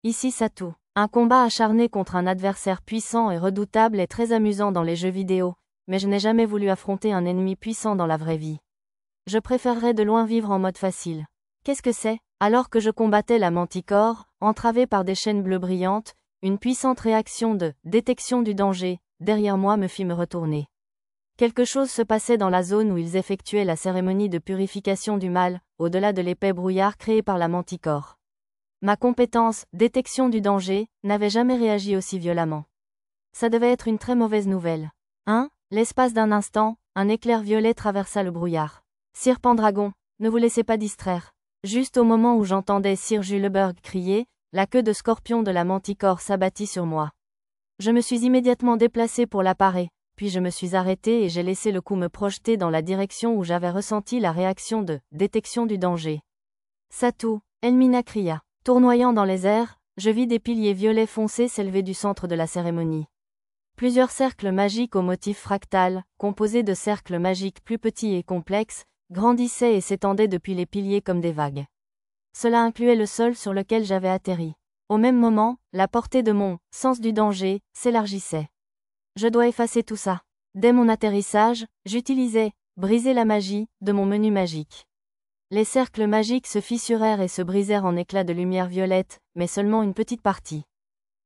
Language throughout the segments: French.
Ici Satou. Un combat acharné contre un adversaire puissant et redoutable est très amusant dans les jeux vidéo, mais je n'ai jamais voulu affronter un ennemi puissant dans la vraie vie. Je préférerais de loin vivre en mode facile. Qu'est-ce que c'est? Alors que je combattais la Manticore, entravée par des chaînes bleues brillantes, une puissante réaction de détection du danger, derrière moi me fit me retourner. Quelque chose se passait dans la zone où ils effectuaient la cérémonie de purification du mal, au-delà de l'épais brouillard créé par la Manticore. Ma compétence, détection du danger, n'avait jamais réagi aussi violemment. Ça devait être une très mauvaise nouvelle. L'espace d'un instant, un éclair violet traversa le brouillard. Sir Pendragon, ne vous laissez pas distraire. Juste au moment où j'entendais Sir Juleberg crier, la queue de scorpion de la Manticore s'abattit sur moi. Je me suis immédiatement déplacé pour la parer, puis je me suis arrêté et j'ai laissé le coup me projeter dans la direction où j'avais ressenti la réaction de détection du danger. Satou, Elmina cria. Tournoyant dans les airs, je vis des piliers violets foncés s'élever du centre de la cérémonie. Plusieurs cercles magiques au motif fractal, composés de cercles magiques plus petits et complexes, grandissaient et s'étendaient depuis les piliers comme des vagues. Cela incluait le sol sur lequel j'avais atterri. Au même moment, la portée de mon sens du danger s'élargissait. Je dois effacer tout ça. Dès mon atterrissage, j'utilisais briser la magie de mon menu magique. Les cercles magiques se fissurèrent et se brisèrent en éclats de lumière violette, mais seulement une petite partie.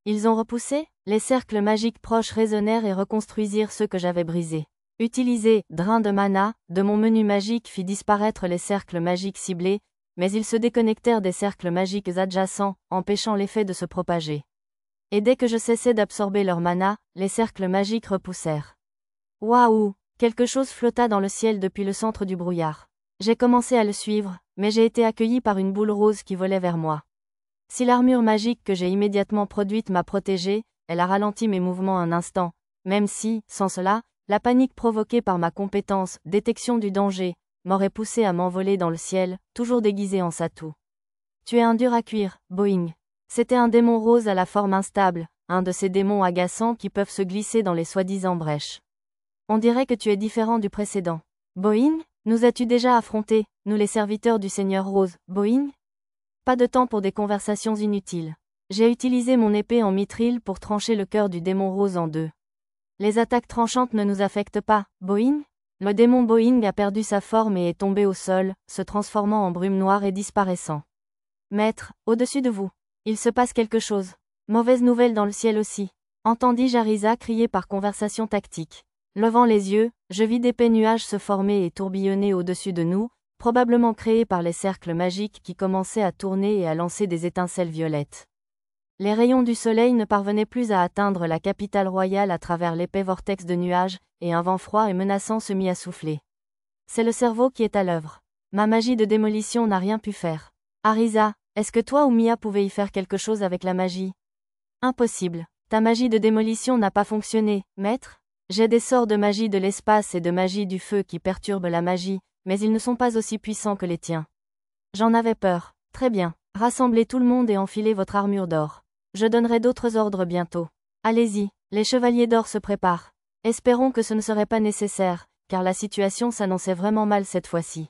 Ils ont repoussé, les cercles magiques proches résonnèrent et reconstruisirent ceux que j'avais brisés. Utiliser drain de mana de mon menu magique fit disparaître les cercles magiques ciblés, mais ils se déconnectèrent des cercles magiques adjacents, empêchant l'effet de se propager. Et dès que je cessais d'absorber leur mana, les cercles magiques repoussèrent. Waouh! Quelque chose flotta dans le ciel depuis le centre du brouillard. J'ai commencé à le suivre, mais j'ai été accueilli par une boule rose qui volait vers moi. Si l'armure magique que j'ai immédiatement produite m'a protégé, elle a ralenti mes mouvements un instant, même si, sans cela, la panique provoquée par ma compétence, détection du danger, m'aurait poussé à m'envoler dans le ciel, toujours déguisé en Satou. Tu es un dur à cuire, Boing. C'était un démon rose à la forme instable, un de ces démons agaçants qui peuvent se glisser dans les soi-disant brèches. On dirait que tu es différent du précédent. Boing? Nous as-tu déjà affronté, nous les serviteurs du Seigneur Rose, Boing? Pas de temps pour des conversations inutiles. J'ai utilisé mon épée en mithril pour trancher le cœur du démon rose en deux. Les attaques tranchantes ne nous affectent pas, Boing? Le démon Boing a perdu sa forme et est tombé au sol, se transformant en brume noire et disparaissant. Maître, au-dessus de vous. Il se passe quelque chose. Mauvaise nouvelle dans le ciel aussi. Entendis-je Arisa crier par conversation tactique. Levant les yeux, je vis d'épais nuages se former et tourbillonner au-dessus de nous, probablement créés par les cercles magiques qui commençaient à tourner et à lancer des étincelles violettes. Les rayons du soleil ne parvenaient plus à atteindre la capitale royale à travers l'épais vortex de nuages, et un vent froid et menaçant se mit à souffler. C'est le cerveau qui est à l'œuvre. Ma magie de démolition n'a rien pu faire. Arisa, est-ce que toi ou Mia pouvez y faire quelque chose avec la magie? Impossible. Ta magie de démolition n'a pas fonctionné, maître? J'ai des sorts de magie de l'espace et de magie du feu qui perturbent la magie, mais ils ne sont pas aussi puissants que les tiens. J'en avais peur. Très bien. Rassemblez tout le monde et enfilez votre armure d'or. Je donnerai d'autres ordres bientôt. Allez-y, les chevaliers d'or se préparent. Espérons que ce ne serait pas nécessaire, car la situation s'annonçait vraiment mal cette fois-ci.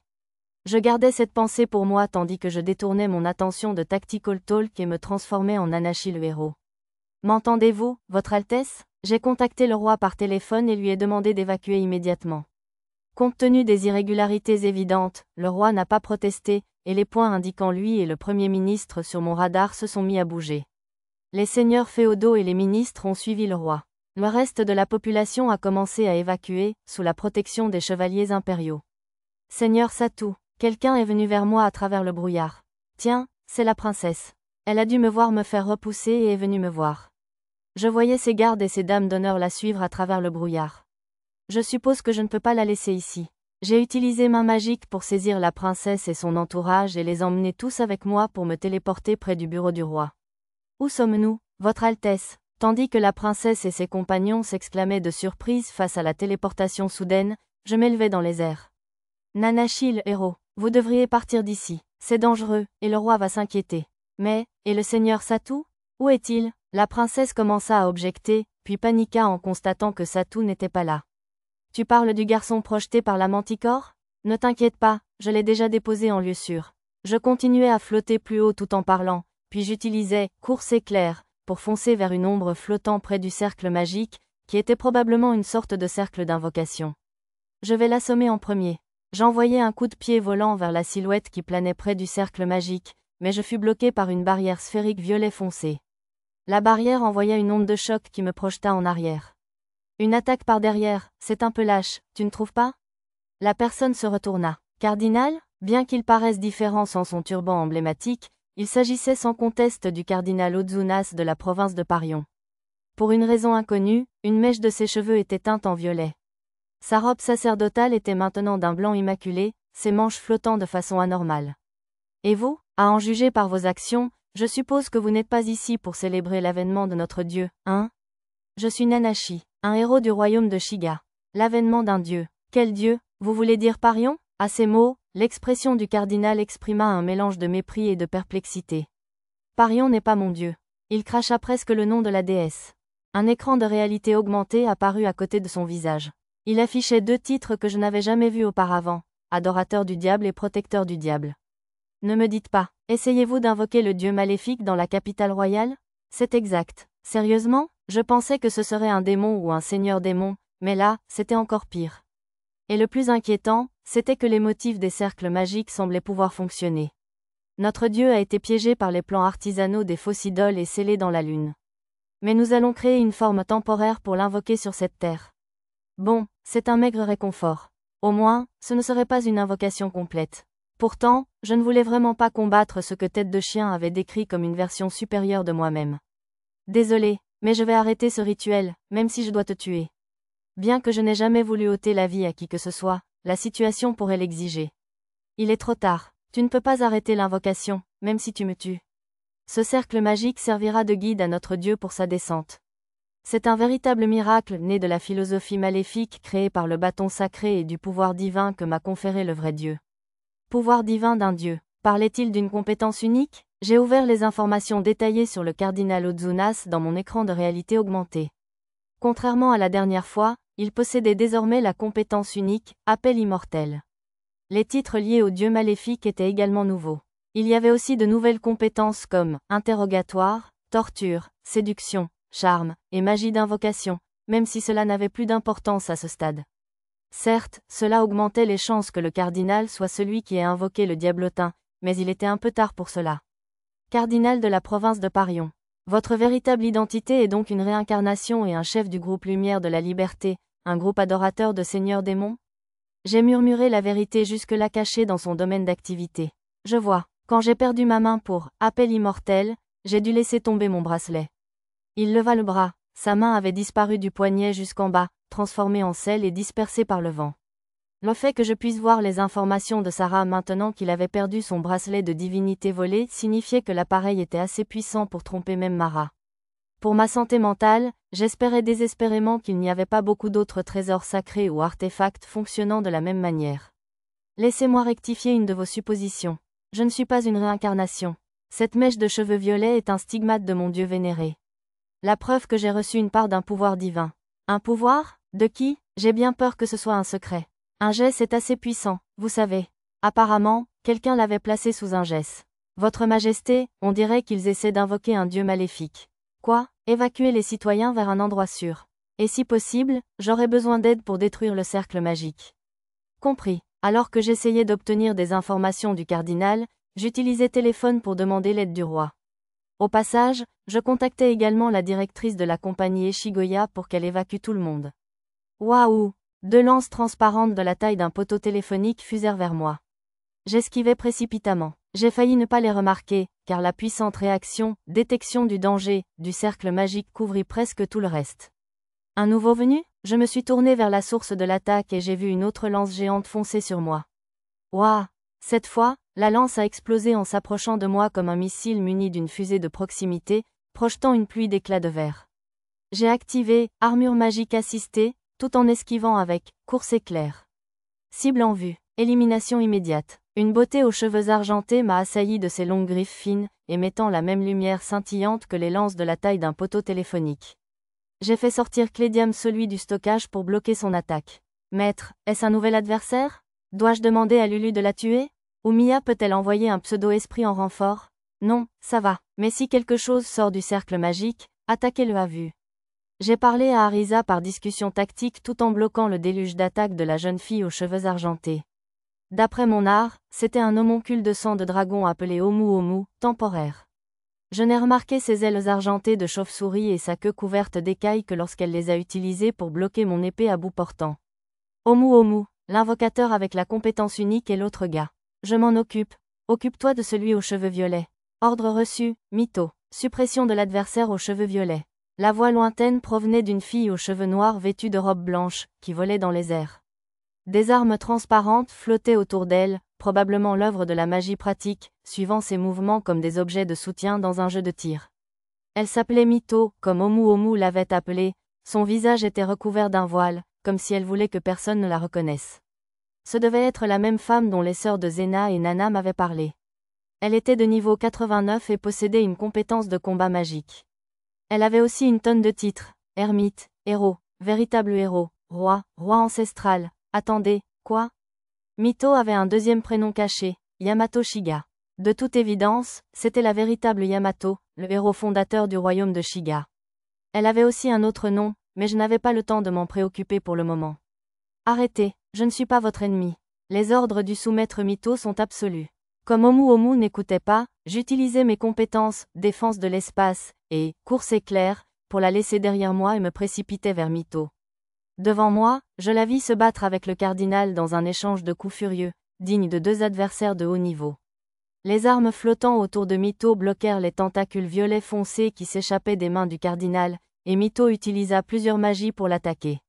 Je gardais cette pensée pour moi tandis que je détournais mon attention de Tactical Talk et me transformais en Anashi le héros. M'entendez-vous, Votre Altesse? J'ai contacté le roi par téléphone et lui ai demandé d'évacuer immédiatement. Compte tenu des irrégularités évidentes, le roi n'a pas protesté, et les points indiquant lui et le Premier ministre sur mon radar se sont mis à bouger. Les seigneurs féodaux et les ministres ont suivi le roi. Le reste de la population a commencé à évacuer, sous la protection des chevaliers impériaux. Seigneur Satou, quelqu'un est venu vers moi à travers le brouillard. Tiens, c'est la princesse. Elle a dû me voir me faire repousser et est venue me voir. Je voyais ses gardes et ses dames d'honneur la suivre à travers le brouillard. Je suppose que je ne peux pas la laisser ici. J'ai utilisé main magique pour saisir la princesse et son entourage et les emmener tous avec moi pour me téléporter près du bureau du roi. Où sommes-nous, Votre Altesse? Tandis que la princesse et ses compagnons s'exclamaient de surprise face à la téléportation soudaine, je m'élevais dans les airs. Nanashi le héros, vous devriez partir d'ici. C'est dangereux, et le roi va s'inquiéter. Mais, et le seigneur Satou? Où est-il? La princesse commença à objecter, puis paniqua en constatant que Satou n'était pas là. Tu parles du garçon projeté par la Manticore? Ne t'inquiète pas, je l'ai déjà déposé en lieu sûr. Je continuais à flotter plus haut tout en parlant, puis j'utilisais « course éclair » pour foncer vers une ombre flottant près du cercle magique, qui était probablement une sorte de cercle d'invocation. Je vais l'assommer en premier. J'envoyai un coup de pied volant vers la silhouette qui planait près du cercle magique, mais je fus bloqué par une barrière sphérique violet foncé. La barrière envoya une onde de choc qui me projeta en arrière. Une attaque par derrière, c'est un peu lâche, tu ne trouves pas? La personne se retourna. Cardinal? Bien qu'il paraisse différent sans son turban emblématique, il s'agissait sans conteste du cardinal Ozunas de la province de Parion. Pour une raison inconnue, une mèche de ses cheveux était teinte en violet. Sa robe sacerdotale était maintenant d'un blanc immaculé, ses manches flottant de façon anormale. Et vous, à en juger par vos actions, je suppose que vous n'êtes pas ici pour célébrer l'avènement de notre dieu, hein? Je suis Nanashi, un héros du royaume de Shiga. L'avènement d'un dieu. Quel dieu, vous voulez dire Parion? À ces mots, l'expression du cardinal exprima un mélange de mépris et de perplexité. Parion n'est pas mon dieu. Il cracha presque le nom de la déesse. Un écran de réalité augmentée apparut à côté de son visage. Il affichait 2 titres que je n'avais jamais vus auparavant, adorateur du diable et protecteur du diable. Ne me dites pas, essayez-vous d'invoquer le dieu maléfique dans la capitale royale? C'est exact. Sérieusement, je pensais que ce serait un démon ou un seigneur démon, mais là, c'était encore pire. Et le plus inquiétant, c'était que les motifs des cercles magiques semblaient pouvoir fonctionner. Notre dieu a été piégé par les plans artisanaux des fausses idoles et scellé dans la lune. Mais nous allons créer une forme temporaire pour l'invoquer sur cette terre. Bon, c'est un maigre réconfort. Au moins, ce ne serait pas une invocation complète. Pourtant, je ne voulais vraiment pas combattre ce que Tête de Chien avait décrit comme une version supérieure de moi-même. Désolé, mais je vais arrêter ce rituel, même si je dois te tuer. Bien que je n'ai jamais voulu ôter la vie à qui que ce soit, la situation pourrait l'exiger. Il est trop tard, tu ne peux pas arrêter l'invocation, même si tu me tues. Ce cercle magique servira de guide à notre Dieu pour sa descente. C'est un véritable miracle né de la philosophie maléfique créée par le bâton sacré et du pouvoir divin que m'a conféré le vrai Dieu. Pouvoir divin d'un Dieu. Parlait-il d'une compétence unique? J'ai ouvert les informations détaillées sur le cardinal Ozunas dans mon écran de réalité augmentée. Contrairement à la dernière fois, il possédait désormais la compétence unique, appel immortel. Les titres liés au dieu maléfique étaient également nouveaux. Il y avait aussi de nouvelles compétences comme interrogatoire, torture, séduction, charme, et magie d'invocation, même si cela n'avait plus d'importance à ce stade. Certes, cela augmentait les chances que le cardinal soit celui qui ait invoqué le diablotin, mais il était un peu tard pour cela. Cardinal de la province de Parion. Votre véritable identité est donc une réincarnation et un chef du groupe Lumière de la Liberté, un groupe adorateur de seigneurs démons? J'ai murmuré la vérité jusque-là cachée dans son domaine d'activité. Je vois, quand j'ai perdu ma main pour « appel immortel », j'ai dû laisser tomber mon bracelet. Il leva le bras, sa main avait disparu du poignet jusqu'en bas, transformée en sel et dispersée par le vent. Le fait que je puisse voir les informations de Sarah maintenant qu'il avait perdu son bracelet de divinité volé signifiait que l'appareil était assez puissant pour tromper même Mara. Pour ma santé mentale, j'espérais désespérément qu'il n'y avait pas beaucoup d'autres trésors sacrés ou artefacts fonctionnant de la même manière. Laissez-moi rectifier une de vos suppositions. Je ne suis pas une réincarnation. Cette mèche de cheveux violets est un stigmate de mon Dieu vénéré. La preuve que j'ai reçu une part d'un pouvoir divin. Un pouvoir? De qui? J'ai bien peur que ce soit un secret. Un gès est assez puissant, vous savez. Apparemment, quelqu'un l'avait placé sous un gès. Votre Majesté, on dirait qu'ils essaient d'invoquer un dieu maléfique. Quoi? Évacuer les citoyens vers un endroit sûr. Et si possible, j'aurais besoin d'aide pour détruire le cercle magique. Compris. Alors que j'essayais d'obtenir des informations du cardinal, j'utilisais téléphone pour demander l'aide du roi. Au passage, je contactais également la directrice de la compagnie Eshigoya pour qu'elle évacue tout le monde. Waouh! 2 lances transparentes de la taille d'un poteau téléphonique fusèrent vers moi. J'esquivais précipitamment. J'ai failli ne pas les remarquer, car la puissante réaction, détection du danger, du cercle magique couvrit presque tout le reste. Un nouveau venu? Je me suis tourné vers la source de l'attaque et j'ai vu une autre lance géante foncer sur moi. Waouh! Cette fois, la lance a explosé en s'approchant de moi comme un missile muni d'une fusée de proximité, projetant une pluie d'éclats de verre. J'ai activé « Armure magique assistée », tout en esquivant avec « Course éclair ». Cible en vue, élimination immédiate. Une beauté aux cheveux argentés m'a assailli de ses longues griffes fines, émettant la même lumière scintillante que les lances de la taille d'un poteau téléphonique. J'ai fait sortir Clédiam celui du stockage pour bloquer son attaque. Maître, est-ce un nouvel adversaire? Dois-je demander à Lulu de la tuer? Ou Mia peut-elle envoyer un pseudo-esprit en renfort? Non, ça va, mais si quelque chose sort du cercle magique, attaquez-le à vue. J'ai parlé à Arisa par discussion tactique tout en bloquant le déluge d'attaque de la jeune fille aux cheveux argentés. D'après mon art, c'était un homoncule de sang de dragon appelé Omu Omu, temporaire. Je n'ai remarqué ses ailes argentées de chauve-souris et sa queue couverte d'écailles que lorsqu'elle les a utilisées pour bloquer mon épée à bout portant. Omu Omu, l'invocateur avec la compétence unique et l'autre gars. Je m'en occupe. Occupe-toi de celui aux cheveux violets. Ordre reçu, mytho. Suppression de l'adversaire aux cheveux violets. La voix lointaine provenait d'une fille aux cheveux noirs vêtue de robe blanche, qui volait dans les airs. Des armes transparentes flottaient autour d'elle, probablement l'œuvre de la magie pratique, suivant ses mouvements comme des objets de soutien dans un jeu de tir. Elle s'appelait Mytho, comme Omu Omu l'avait appelée, son visage était recouvert d'un voile, comme si elle voulait que personne ne la reconnaisse. Ce devait être la même femme dont les sœurs de Zena et Nana m'avaient parlé. Elle était de niveau 89 et possédait une compétence de combat magique. Elle avait aussi une tonne de titres, ermite, héros, véritable héros, roi, roi ancestral. Attendez, quoi? Mytho avait un deuxième prénom caché, Yamato Shiga. De toute évidence, c'était la véritable Yamato, le héros fondateur du royaume de Shiga. Elle avait aussi un autre nom, mais je n'avais pas le temps de m'en préoccuper pour le moment. Arrêtez, je ne suis pas votre ennemi. Les ordres du sous-maître Mytho sont absolus. Comme Omu Omu n'écoutait pas, j'utilisais mes compétences, défense de l'espace, et course éclair, pour la laisser derrière moi et me précipitais vers Mytho. Devant moi, je la vis se battre avec le cardinal dans un échange de coups furieux, digne de deux adversaires de haut niveau. Les armes flottant autour de Mytho bloquèrent les tentacules violets foncés qui s'échappaient des mains du cardinal, et Mytho utilisa plusieurs magies pour l'attaquer.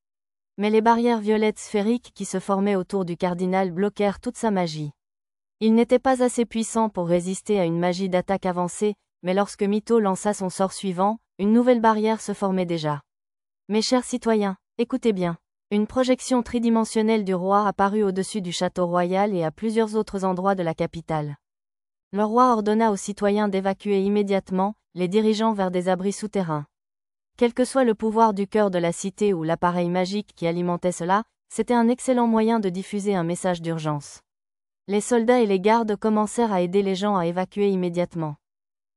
Mais les barrières violettes sphériques qui se formaient autour du cardinal bloquèrent toute sa magie. Il n'était pas assez puissant pour résister à une magie d'attaque avancée, mais lorsque Mytho lança son sort suivant, une nouvelle barrière se formait déjà. Mes chers citoyens, écoutez bien. Une projection tridimensionnelle du roi apparut au-dessus du château royal et à plusieurs autres endroits de la capitale. Le roi ordonna aux citoyens d'évacuer immédiatement, les dirigeant vers des abris souterrains. Quel que soit le pouvoir du cœur de la cité ou l'appareil magique qui alimentait cela, c'était un excellent moyen de diffuser un message d'urgence. Les soldats et les gardes commencèrent à aider les gens à évacuer immédiatement.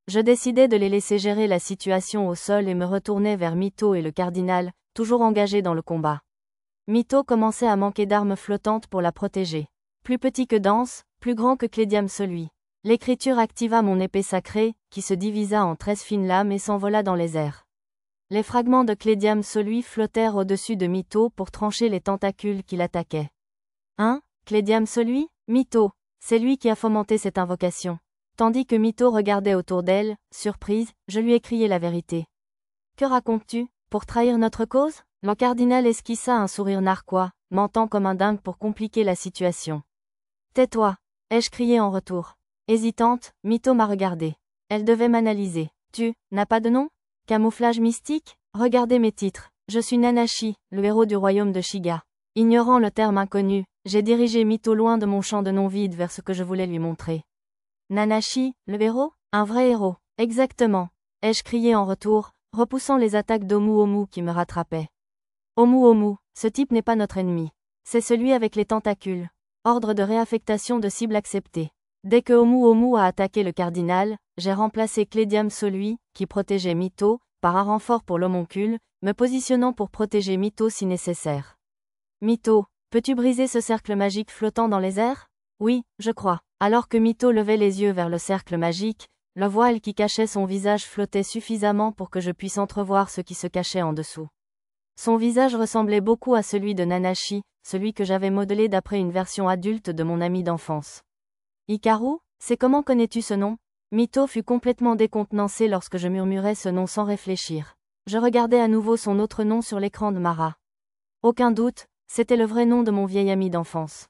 Je décidai de les laisser gérer la situation au sol et me retournai vers Mytho et le cardinal, toujours engagés dans le combat. Mytho commençait à manquer d'armes flottantes pour la protéger. Plus petit que Danse, plus grand que Clédiam celui. L'écriture activa mon épée sacrée, qui se divisa en 13 fines lames et s'envola dans les airs. Les fragments de Clédiam celui flottèrent au-dessus de Mytho pour trancher les tentacules qui l'attaquaient. Hein? Clédiam celui? Mytho, c'est lui qui a fomenté cette invocation. Tandis que Mytho regardait autour d'elle, surprise, je lui ai crié la vérité. Que racontes-tu? Pour trahir notre cause? Le cardinal esquissa un sourire narquois, mentant comme un dingue pour compliquer la situation. Tais-toi, ai-je crié en retour. Hésitante, Mytho m'a regardé. Elle devait m'analyser. Tu n'as pas de nom? Camouflage mystique? Regardez mes titres. Je suis Nanashi, le héros du royaume de Shiga. Ignorant le terme inconnu, j'ai dirigé Mytho loin de mon champ de non vide vers ce que je voulais lui montrer. Nanashi, le héros? Un vrai héros. Exactement. Ai-je crié en retour, repoussant les attaques d'Omu Omu qui me rattrapaient. Omu Omu, ce type n'est pas notre ennemi. C'est celui avec les tentacules. Ordre de réaffectation de cible accepté. Dès que Omu Omu a attaqué le cardinal, j'ai remplacé Clédiam celui, qui protégeait Mytho, par un renfort pour l'homoncule, me positionnant pour protéger Mytho si nécessaire. Mytho, peux-tu briser ce cercle magique flottant dans les airs? Oui, je crois. Alors que Mytho levait les yeux vers le cercle magique, le voile qui cachait son visage flottait suffisamment pour que je puisse entrevoir ce qui se cachait en dessous. Son visage ressemblait beaucoup à celui de Nanashi, celui que j'avais modelé d'après une version adulte de mon ami d'enfance. Hikaru, c'est comment connais-tu ce nom? Mytho fut complètement décontenancé lorsque je murmurais ce nom sans réfléchir. Je regardais à nouveau son autre nom sur l'écran de Mara. Aucun doute, c'était le vrai nom de mon vieil ami d'enfance.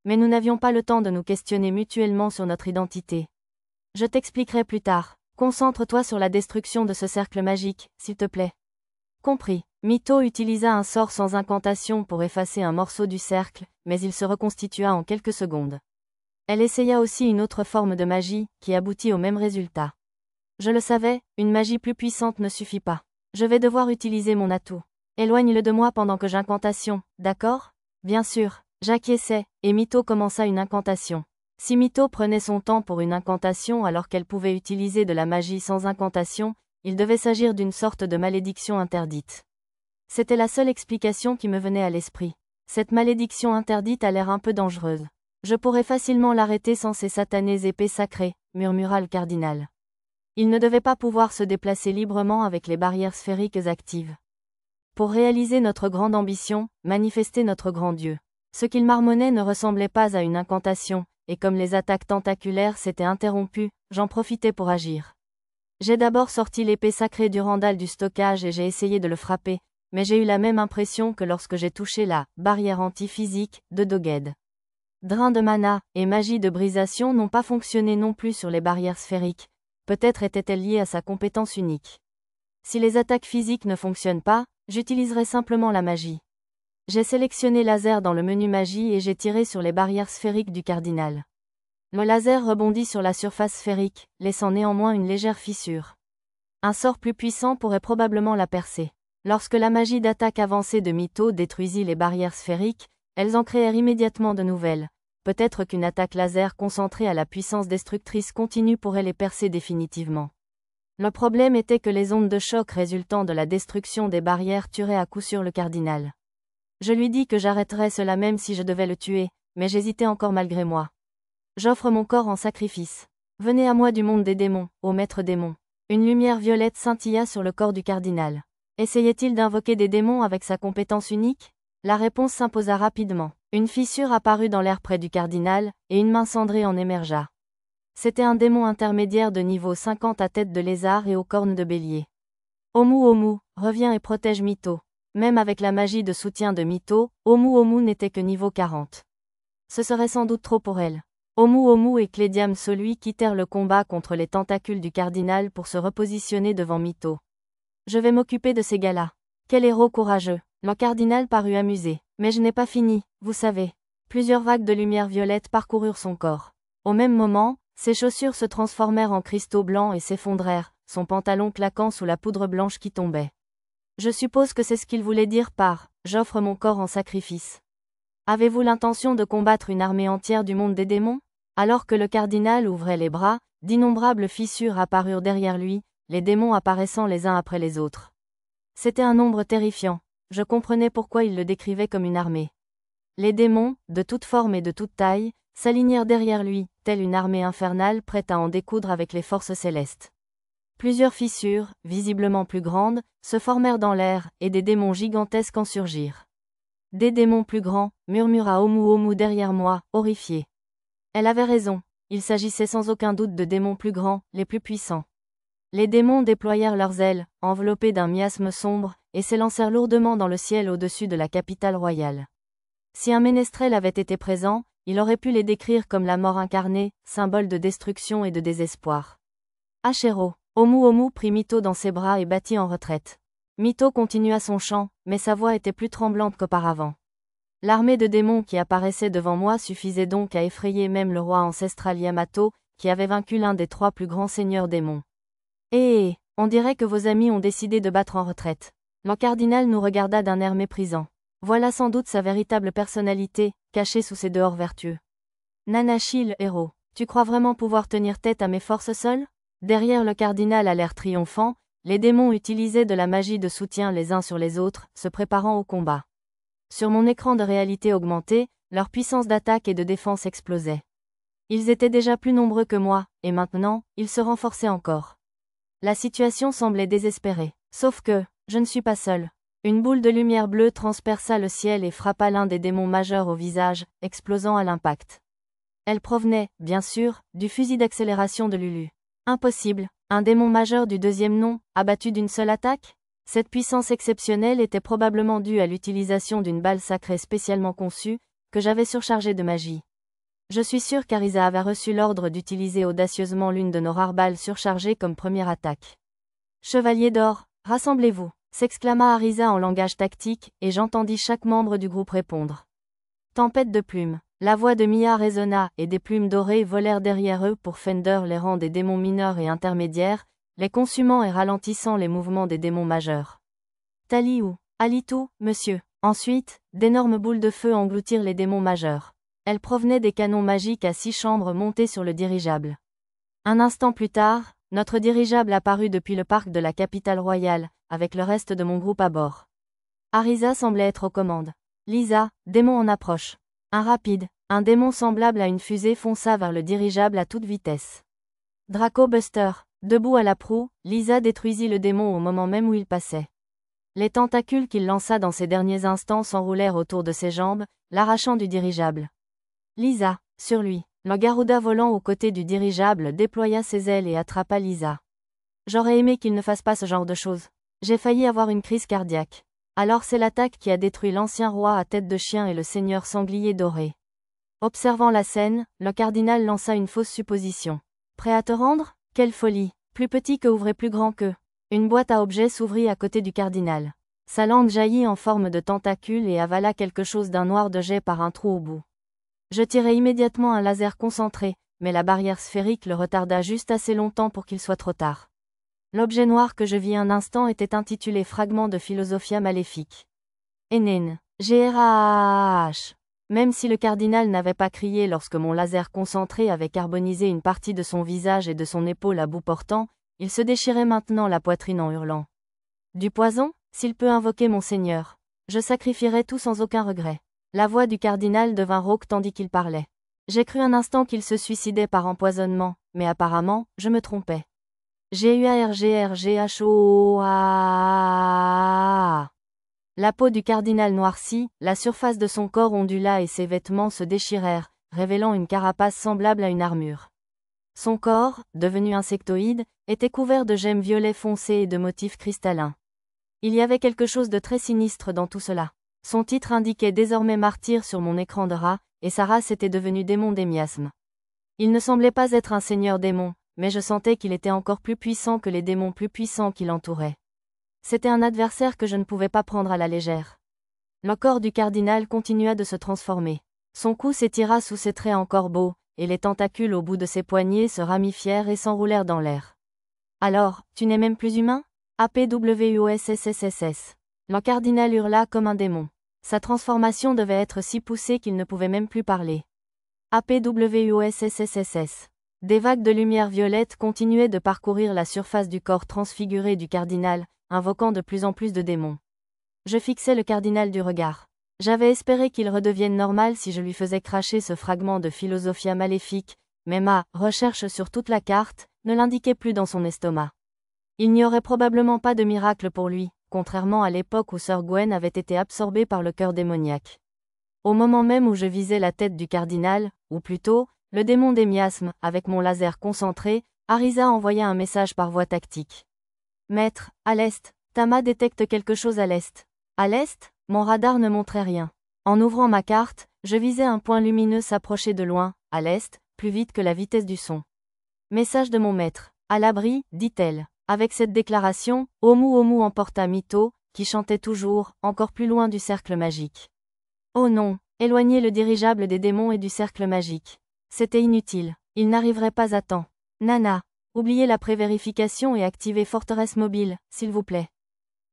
Mais nous n'avions pas le temps de nous questionner mutuellement sur notre identité. Je t'expliquerai plus tard. Concentre-toi sur la destruction de ce cercle magique, s'il te plaît. Compris. Mytho utilisa un sort sans incantation pour effacer un morceau du cercle, mais il se reconstitua en quelques secondes. Elle essaya aussi une autre forme de magie, qui aboutit au même résultat. Je le savais, une magie plus puissante ne suffit pas. Je vais devoir utiliser mon atout. Éloigne-le de moi pendant que j'incantation, d'accord? Bien sûr, j'acquiesçai, et Mytho commença une incantation. Si Mito prenait son temps pour une incantation alors qu'elle pouvait utiliser de la magie sans incantation, il devait s'agir d'une sorte de malédiction interdite. C'était la seule explication qui me venait à l'esprit. Cette malédiction interdite a l'air un peu dangereuse. Je pourrais facilement l'arrêter sans ces satanées épées sacrées, murmura le cardinal. Il ne devait pas pouvoir se déplacer librement avec les barrières sphériques actives. Pour réaliser notre grande ambition, manifester notre grand Dieu. Ce qu'il marmonnait ne ressemblait pas à une incantation, et comme les attaques tentaculaires s'étaient interrompues, j'en profitais pour agir. J'ai d'abord sorti l'épée sacrée du Randall du stockage et j'ai essayé de le frapper, mais j'ai eu la même impression que lorsque j'ai touché la barrière anti-physique de Doged. Drain de mana et magie de brisation n'ont pas fonctionné non plus sur les barrières sphériques, peut-être étaient-elles liées à sa compétence unique. Si les attaques physiques ne fonctionnent pas, j'utiliserai simplement la magie. J'ai sélectionné laser dans le menu magie et j'ai tiré sur les barrières sphériques du cardinal. Le laser rebondit sur la surface sphérique, laissant néanmoins une légère fissure. Un sort plus puissant pourrait probablement la percer. Lorsque la magie d'attaque avancée de Mito détruisit les barrières sphériques, elles en créèrent immédiatement de nouvelles. Peut-être qu'une attaque laser concentrée à la puissance destructrice continue pourrait les percer définitivement. Le problème était que les ondes de choc résultant de la destruction des barrières tueraient à coup sûr le cardinal. Je lui dis que j'arrêterais cela même si je devais le tuer, mais j'hésitais encore malgré moi. J'offre mon corps en sacrifice. Venez à moi du monde des démons, ô maître démon. Une lumière violette scintilla sur le corps du cardinal. Essayait-il d'invoquer des démons avec sa compétence unique? La réponse s'imposa rapidement. Une fissure apparut dans l'air près du cardinal, et une main cendrée en émergea. C'était un démon intermédiaire de niveau 50 à tête de lézard et aux cornes de bélier. Omu, reviens et protège Mito. Même avec la magie de soutien de Mito, Omu n'était que niveau 40. Ce serait sans doute trop pour elle. Omu et Clédiam Solui quittèrent le combat contre les tentacules du cardinal pour se repositionner devant Mito. Je vais m'occuper de ces gars-là. Quel héros courageux. Le cardinal parut amusé. Mais je n'ai pas fini, vous savez. Plusieurs vagues de lumière violette parcoururent son corps. Au même moment, ses chaussures se transformèrent en cristaux blancs et s'effondrèrent, son pantalon claquant sous la poudre blanche qui tombait. Je suppose que c'est ce qu'il voulait dire par « j'offre mon corps en sacrifice ». Avez-vous l'intention de combattre une armée entière du monde des démons? Alors que le cardinal ouvrait les bras, d'innombrables fissures apparurent derrière lui, les démons apparaissant les uns après les autres. C'était un nombre terrifiant. Je comprenais pourquoi il le décrivait comme une armée. Les démons, de toute forme et de toute taille, s'alignèrent derrière lui, telle une armée infernale prête à en découdre avec les forces célestes. Plusieurs fissures, visiblement plus grandes, se formèrent dans l'air, et des démons gigantesques en surgirent. Des démons plus grands, murmura Omu derrière moi, horrifié. Elle avait raison, il s'agissait sans aucun doute de démons plus grands, les plus puissants. Les démons déployèrent leurs ailes, enveloppés d'un miasme sombre, et s'élancèrent lourdement dans le ciel au-dessus de la capitale royale. Si un ménestrel avait été présent, il aurait pu les décrire comme la mort incarnée, symbole de destruction et de désespoir. Hachero, Omu prit Mito dans ses bras et battit en retraite. Mito continua son chant, mais sa voix était plus tremblante qu'auparavant. L'armée de démons qui apparaissait devant moi suffisait donc à effrayer même le roi ancestral Yamato, qui avait vaincu l'un des 3 plus grands seigneurs démons. On dirait que vos amis ont décidé de battre en retraite. Le cardinal nous regarda d'un air méprisant. Voilà sans doute sa véritable personnalité, cachée sous ses dehors vertueux. Nanashi le héros, tu crois vraiment pouvoir tenir tête à mes forces seules? Derrière le cardinal à l'air triomphant, les démons utilisaient de la magie de soutien les uns sur les autres, se préparant au combat. Sur mon écran de réalité augmentée, leur puissance d'attaque et de défense explosait. Ils étaient déjà plus nombreux que moi, et maintenant, ils se renforçaient encore. La situation semblait désespérée. Sauf que, je ne suis pas seul. Une boule de lumière bleue transperça le ciel et frappa l'un des démons majeurs au visage, explosant à l'impact. Elle provenait, bien sûr, du fusil d'accélération de Lulu. Impossible, un démon majeur du 2e nom, abattu d'une seule attaque? Cette puissance exceptionnelle était probablement due à l'utilisation d'une balle sacrée spécialement conçue, que j'avais surchargée de magie. Je suis sûr qu'Arisa avait reçu l'ordre d'utiliser audacieusement l'une de nos rares balles surchargées comme première attaque. Chevalier d'or, rassemblez-vous, s'exclama Arisa en langage tactique, et j'entendis chaque membre du groupe répondre. Tempête de plumes. La voix de Mia résonna, et des plumes dorées volèrent derrière eux pour fender les rangs des démons mineurs et intermédiaires, les consumant et ralentissant les mouvements des démons majeurs. Taliou, Alitou, monsieur. Ensuite, d'énormes boules de feu engloutirent les démons majeurs. Elle provenait des canons magiques à 6 chambres montés sur le dirigeable. Un instant plus tard, notre dirigeable apparut depuis le parc de la capitale royale, avec le reste de mon groupe à bord. Arisa semblait être aux commandes. Lisa, démon en approche. Un démon semblable à une fusée fonça vers le dirigeable à toute vitesse. Draco Buster, debout à la proue, Lisa détruisit le démon au moment même où il passait. Les tentacules qu'il lança dans ces derniers instants s'enroulèrent autour de ses jambes, l'arrachant du dirigeable. Lisa, sur lui. Le Garuda volant aux côtés du dirigeable déploya ses ailes et attrapa Lisa. J'aurais aimé qu'il ne fasse pas ce genre de choses. J'ai failli avoir une crise cardiaque. Alors c'est l'attaque qui a détruit l'ancien roi à tête de chien et le seigneur sanglier doré. Observant la scène, le cardinal lança une fausse supposition. Prêt à te rendre? Quelle folie! Plus petit que ouvrez plus grand que. Une boîte à objets s'ouvrit à côté du cardinal. Sa langue jaillit en forme de tentacule et avala quelque chose d'un noir de jet par un trou au bout. Je tirai immédiatement un laser concentré, mais la barrière sphérique le retarda juste assez longtemps pour qu'il soit trop tard. L'objet noir que je vis un instant était intitulé Fragment de Philosophia Maléfique. Enen. GRAH. Même si le cardinal n'avait pas crié lorsque mon laser concentré avait carbonisé une partie de son visage et de son épaule à bout portant, il se déchirait maintenant la poitrine en hurlant. Du poison? S'il peut invoquer mon seigneur. Je sacrifierai tout sans aucun regret. La voix du cardinal devint rauque tandis qu'il parlait. J'ai cru un instant qu'il se suicidait par empoisonnement, mais apparemment, je me trompais. GUARGRGHOA. La peau du cardinal noircit, la surface de son corps ondula et ses vêtements se déchirèrent, révélant une carapace semblable à une armure. Son corps, devenu insectoïde, était couvert de gemmes violets foncés et de motifs cristallins. Il y avait quelque chose de très sinistre dans tout cela. Son titre indiquait désormais martyr sur mon écran de rat, et sa race était devenue démon des miasmes. Il ne semblait pas être un seigneur démon, mais je sentais qu'il était encore plus puissant que les démons plus puissants qui l'entouraient. C'était un adversaire que je ne pouvais pas prendre à la légère. Le corps du cardinal continua de se transformer. Son cou s'étira sous ses traits encore beaux, et les tentacules au bout de ses poignets se ramifièrent et s'enroulèrent dans l'air. Alors, tu n'es même plus humain? APWUSSSSS. Le cardinal hurla comme un démon. Sa transformation devait être si poussée qu'il ne pouvait même plus parler. APWUSSSSS. Des vagues de lumière violette continuaient de parcourir la surface du corps transfiguré du cardinal, invoquant de plus en plus de démons. Je fixais le cardinal du regard. J'avais espéré qu'il redevienne normal si je lui faisais cracher ce fragment de Philosophia Maléfique, mais ma recherche sur toute la carte ne l'indiquait plus dans son estomac. Il n'y aurait probablement pas de miracle pour lui, contrairement à l'époque où Sir Gwen avait été absorbée par le cœur démoniaque. Au moment même où je visais la tête du cardinal, ou plutôt, le démon des miasmes, avec mon laser concentré, Arisa envoya un message par voie tactique. Maître, à l'est, Tama détecte quelque chose à l'est. À l'est, mon radar ne montrait rien. En ouvrant ma carte, je visais un point lumineux s'approcher de loin, à l'est, plus vite que la vitesse du son. Message de mon maître. À l'abri, dit-elle. Avec cette déclaration, Omu emporta Mito, qui chantait toujours, encore plus loin du cercle magique. Oh non, éloignez le dirigeable des démons et du cercle magique. C'était inutile, il n'arriverait pas à temps. Nana, oubliez la prévérification et activez Forteresse mobile, s'il vous plaît.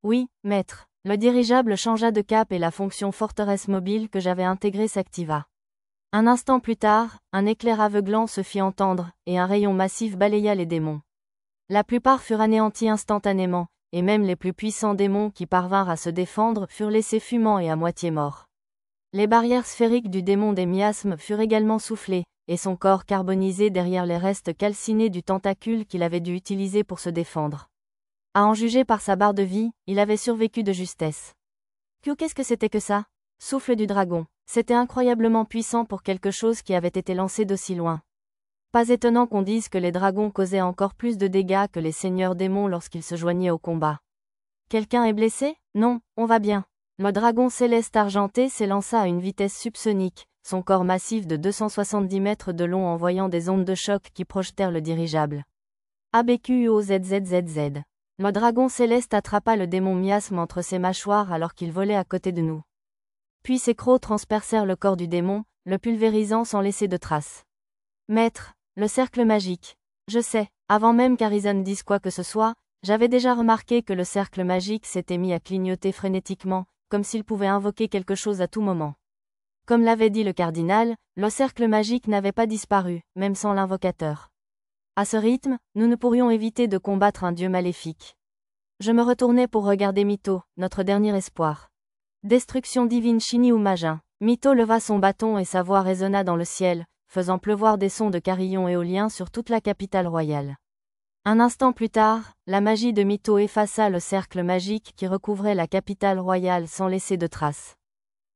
Oui, maître. Le dirigeable changea de cap et la fonction Forteresse mobile que j'avais intégrée s'activa. Un instant plus tard, un éclair aveuglant se fit entendre, et un rayon massif balaya les démons. La plupart furent anéantis instantanément, et même les plus puissants démons qui parvinrent à se défendre furent laissés fumants et à moitié morts. Les barrières sphériques du démon des miasmes furent également soufflées, et son corps carbonisé derrière les restes calcinés du tentacule qu'il avait dû utiliser pour se défendre. À en juger par sa barre de vie, il avait survécu de justesse. Qu'est-ce que c'était que ça? Souffle du dragon. C'était incroyablement puissant pour quelque chose qui avait été lancé d'aussi loin. Pas étonnant qu'on dise que les dragons causaient encore plus de dégâts que les seigneurs démons lorsqu'ils se joignaient au combat. Quelqu'un est blessé? Non, on va bien. Le dragon céleste argenté s'élança à une vitesse subsonique, son corps massif de 270 mètres de long envoyant des ondes de choc qui projetèrent le dirigeable. ABQUOZZZZ. Le dragon céleste attrapa le démon miasme entre ses mâchoires alors qu'il volait à côté de nous. Puis ses crocs transpercèrent le corps du démon, le pulvérisant sans laisser de traces. Maître, le cercle magique. Je sais, avant même qu'Arisa ne dise quoi que ce soit, j'avais déjà remarqué que le cercle magique s'était mis à clignoter frénétiquement, comme s'il pouvait invoquer quelque chose à tout moment. Comme l'avait dit le cardinal, le cercle magique n'avait pas disparu, même sans l'invocateur. À ce rythme, nous ne pourrions éviter de combattre un dieu maléfique. Je me retournai pour regarder Mito, notre dernier espoir. Destruction divine Chini ou Majin. Mito leva son bâton et sa voix résonna dans le ciel, faisant pleuvoir des sons de carillons éoliens sur toute la capitale royale. Un instant plus tard, la magie de Mito effaça le cercle magique qui recouvrait la capitale royale sans laisser de traces.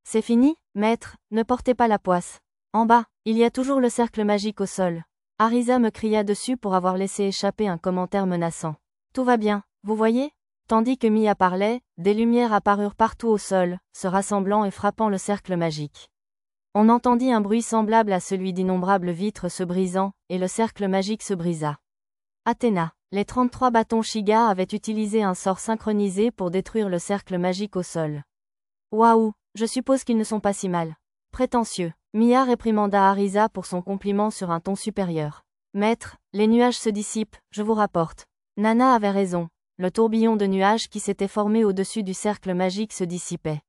C'est fini, maître, ne portez pas la poisse. En bas, il y a toujours le cercle magique au sol. Arisa me cria dessus pour avoir laissé échapper un commentaire menaçant. Tout va bien, vous voyez? Tandis que Mia parlait, des lumières apparurent partout au sol, se rassemblant et frappant le cercle magique. On entendit un bruit semblable à celui d'innombrables vitres se brisant, et le cercle magique se brisa. Athéna. Les 33 bâtons Shiga avaient utilisé un sort synchronisé pour détruire le cercle magique au sol. Waouh, je suppose qu'ils ne sont pas si mal. Prétentieux. Mia réprimanda Arisa pour son compliment sur un ton supérieur. Maître, les nuages se dissipent, je vous rapporte. Nana avait raison. Le tourbillon de nuages qui s'était formé au-dessus du cercle magique se dissipait.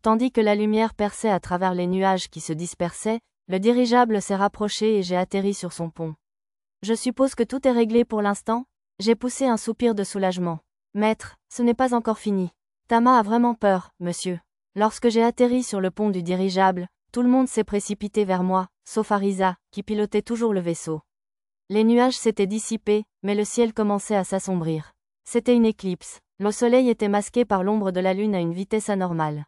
Tandis que la lumière perçait à travers les nuages qui se dispersaient, le dirigeable s'est rapproché et j'ai atterri sur son pont. Je suppose que tout est réglé pour l'instant? J'ai poussé un soupir de soulagement. Maître, ce n'est pas encore fini. Tama a vraiment peur, monsieur. Lorsque j'ai atterri sur le pont du dirigeable, tout le monde s'est précipité vers moi, sauf Arisa, qui pilotait toujours le vaisseau. Les nuages s'étaient dissipés, mais le ciel commençait à s'assombrir. C'était une éclipse. Le soleil était masqué par l'ombre de la lune à une vitesse anormale.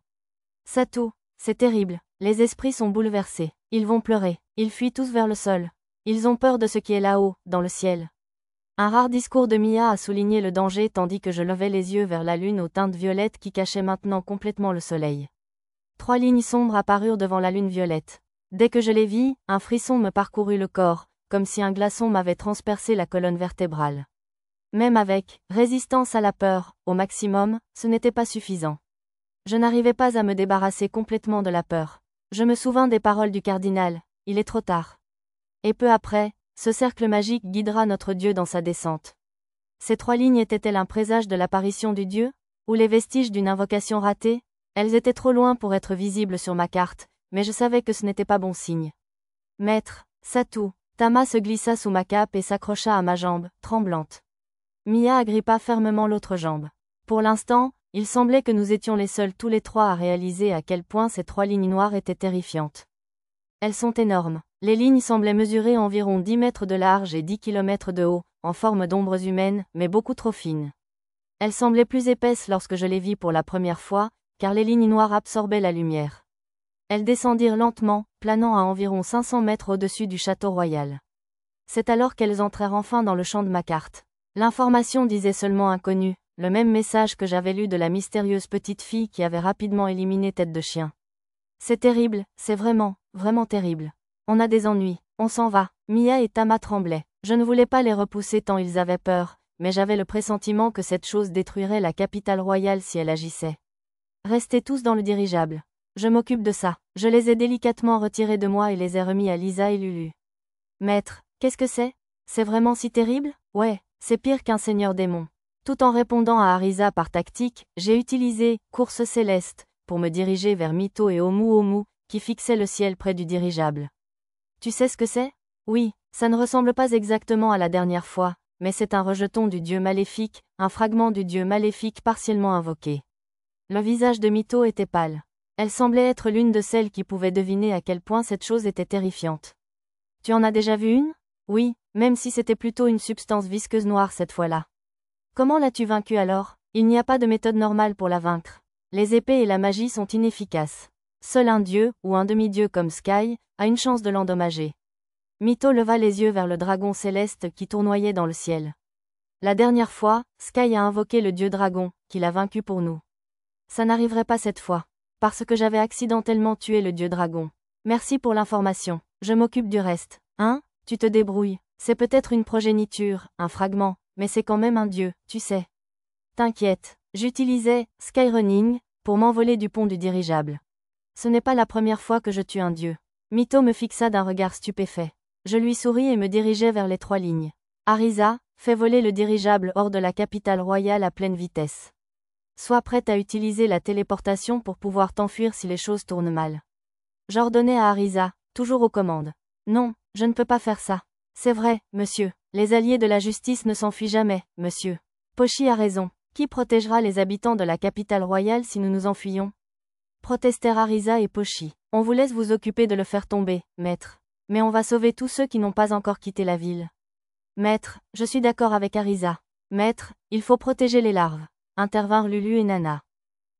Satou, c'est terrible. Les esprits sont bouleversés. Ils vont pleurer. Ils fuient tous vers le sol. Ils ont peur de ce qui est là-haut, dans le ciel. Un rare discours de Mia a souligné le danger tandis que je levais les yeux vers la lune aux teintes violettes qui cachait maintenant complètement le soleil. 3 lignes sombres apparurent devant la lune violette. Dès que je les vis, un frisson me parcourut le corps, comme si un glaçon m'avait transpercé la colonne vertébrale. Même avec résistance à la peur, au maximum, ce n'était pas suffisant. Je n'arrivais pas à me débarrasser complètement de la peur. Je me souvins des paroles du cardinal, il est trop tard. Et peu après, ce cercle magique guidera notre Dieu dans sa descente. Ces 3 lignes étaient-elles un présage de l'apparition du Dieu, ou les vestiges d'une invocation ratée? Elles étaient trop loin pour être visibles sur ma carte, mais je savais que ce n'était pas bon signe. Maître, Satou, Tama se glissa sous ma cape et s'accrocha à ma jambe, tremblante. Mia agrippa fermement l'autre jambe. Pour l'instant, il semblait que nous étions les seuls tous les 3 à réaliser à quel point ces 3 lignes noires étaient terrifiantes. Elles sont énormes. Les lignes semblaient mesurer environ 10 mètres de large et 10 km de haut, en forme d'ombres humaines, mais beaucoup trop fines. Elles semblaient plus épaisses lorsque je les vis pour la première fois, car les lignes noires absorbaient la lumière. Elles descendirent lentement, planant à environ 500 mètres au-dessus du château royal. C'est alors qu'elles entrèrent enfin dans le champ de ma carte. L'information disait seulement inconnu, le même message que j'avais lu de la mystérieuse petite fille qui avait rapidement éliminé Tête de Chien. C'est terrible, c'est vraiment, vraiment terrible. On a des ennuis, on s'en va. Mia et Tama tremblaient. Je ne voulais pas les repousser tant ils avaient peur, mais j'avais le pressentiment que cette chose détruirait la capitale royale si elle agissait. Restez tous dans le dirigeable. Je m'occupe de ça. Je les ai délicatement retirés de moi et les ai remis à Lisa et Lulu. Maître, qu'est-ce que c'est? C'est vraiment si terrible? Ouais, c'est pire qu'un seigneur démon. Tout en répondant à Arisa par tactique, j'ai utilisé « course céleste » pour me diriger vers Mito et Omu, qui fixaient le ciel près du dirigeable. Tu sais ce que c'est? Oui, ça ne ressemble pas exactement à la dernière fois, mais c'est un rejeton du dieu maléfique, un fragment du dieu maléfique partiellement invoqué. Le visage de Mito était pâle. Elle semblait être l'une de celles qui pouvaient deviner à quel point cette chose était terrifiante. Tu en as déjà vu une? Oui, même si c'était plutôt une substance visqueuse noire cette fois-là. Comment l'as-tu vaincue alors? Il n'y a pas de méthode normale pour la vaincre. Les épées et la magie sont inefficaces. Seul un dieu, ou un demi-dieu comme Sky, a une chance de l'endommager. Mito leva les yeux vers le dragon céleste qui tournoyait dans le ciel. La dernière fois, Sky a invoqué le dieu dragon, qui l'a vaincu pour nous. Ça n'arriverait pas cette fois. Parce que j'avais accidentellement tué le dieu dragon. Merci pour l'information. Je m'occupe du reste. Hein? Tu te débrouilles. C'est peut-être une progéniture, un fragment, mais c'est quand même un dieu, tu sais. T'inquiète. J'utilisais Skyrunning pour m'envoler du pont du dirigeable. Ce n'est pas la première fois que je tue un dieu. Mito me fixa d'un regard stupéfait. Je lui souris et me dirigeai vers les 3 lignes. Arisa, fais voler le dirigeable hors de la capitale royale à pleine vitesse. Sois prête à utiliser la téléportation pour pouvoir t'enfuir si les choses tournent mal. J'ordonnai à Arisa, toujours aux commandes. Non, je ne peux pas faire ça. C'est vrai, monsieur. Les alliés de la justice ne s'enfuient jamais, monsieur. Pochi a raison. Qui protégera les habitants de la capitale royale si nous nous enfuyons? Protestèrent Arisa et Pochi. On vous laisse vous occuper de le faire tomber, maître. Mais on va sauver tous ceux qui n'ont pas encore quitté la ville. Maître, je suis d'accord avec Arisa. Maître, il faut protéger les larves. Intervinrent Lulu et Nana.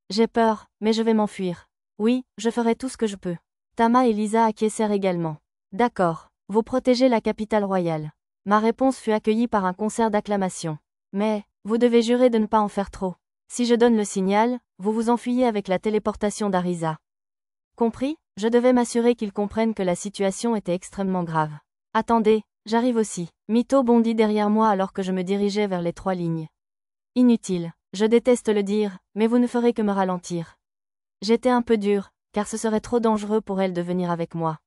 J'ai peur, mais je vais m'enfuir. Oui, je ferai tout ce que je peux. Tama et Lisa acquiescèrent également. D'accord, vous protégez la capitale royale. Ma réponse fut accueillie par un concert d'acclamations. Mais, vous devez jurer de ne pas en faire trop. Si je donne le signal, vous vous enfuyez avec la téléportation d'Arisa. Compris? Je devais m'assurer qu'ils comprennent que la situation était extrêmement grave. Attendez, j'arrive aussi. Mito bondit derrière moi alors que je me dirigeais vers les 3 lignes. Inutile, je déteste le dire, mais vous ne ferez que me ralentir. J'étais un peu dur, car ce serait trop dangereux pour elle de venir avec moi.